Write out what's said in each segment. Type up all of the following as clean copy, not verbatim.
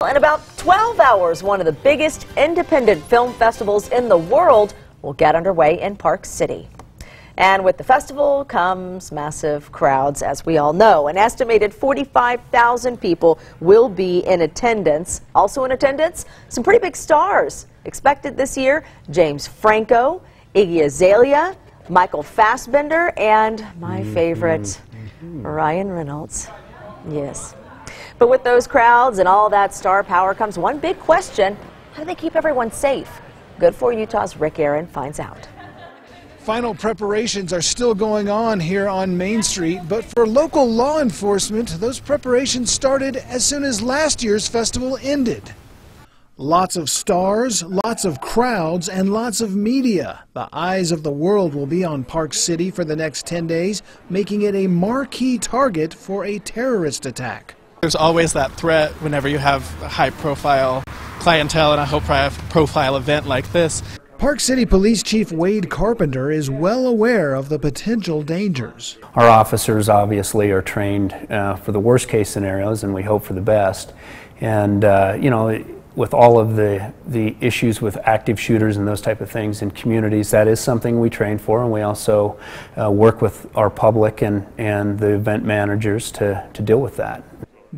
In about 12 hours, one of the biggest independent film festivals in the world will get underway in Park City. And with the festival comes massive crowds, as we all know. An estimated 45,000 people will be in attendance. Also in attendance, some pretty big stars expected this year: James Franco, Iggy Azalea, Michael Fassbender, and my favorite, Ryan Reynolds. Yes. But with those crowds and all that star power comes one big question: how do they keep everyone safe? Good for Utah's Rick Aaron finds out. Final preparations are still going on here on Main Street, but for local law enforcement, those preparations started as soon as last year's festival ended. Lots of stars, lots of crowds, and lots of media. The eyes of the world will be on Park City for the next 10 days, making it a marquee target for a terrorist attack. There's always that threat whenever you have a high-profile clientele and a high-profile event like this. Park City Police Chief Wade Carpenter is well aware of the potential dangers. Our officers obviously are trained for the worst case scenarios, and we hope for the best. And you know, with all of the issues with active shooters and those type of things in communities, that is something we train for, and we also work with our public and the event managers to deal with that.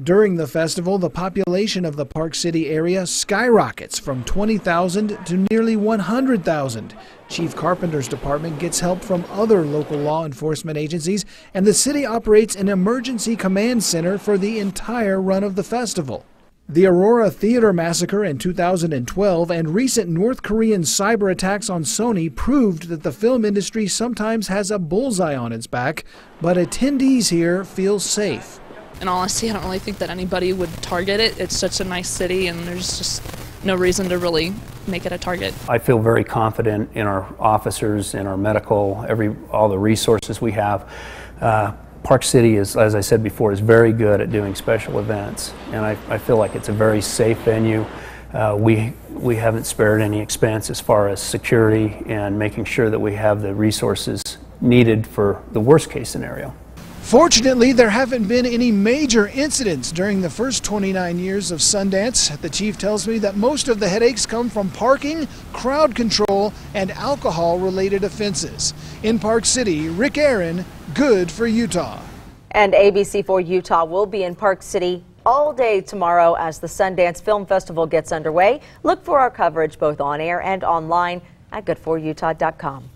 During the festival, the population of the Park City area skyrockets from 20,000 to nearly 100,000. Chief Carpenter's department gets help from other local law enforcement agencies, and the city operates an emergency command center for the entire run of the festival. The Aurora Theater massacre in 2012 and recent North Korean cyber attacks on Sony proved that the film industry sometimes has a bullseye on its back, but attendees here feel safe. In all honesty, I don't really think that anybody would target it. It's such a nice city, and there's just no reason to really make it a target. I feel very confident in our officers, in our medical, all the resources we have. Park City is, as I said before, is very good at doing special events, and I feel like it's a very safe venue. We haven't spared any expense as far as security and making sure that we have the resources needed for the worst case scenario. Fortunately, there haven't been any major incidents during the first 29 years of Sundance. The chief tells me that most of the headaches come from parking, crowd control, and alcohol-related offenses. In Park City, Rick Aaron, Good for Utah. And ABC4 Utah will be in Park City all day tomorrow as the Sundance Film Festival gets underway. Look for our coverage both on air and online at goodforutah.com.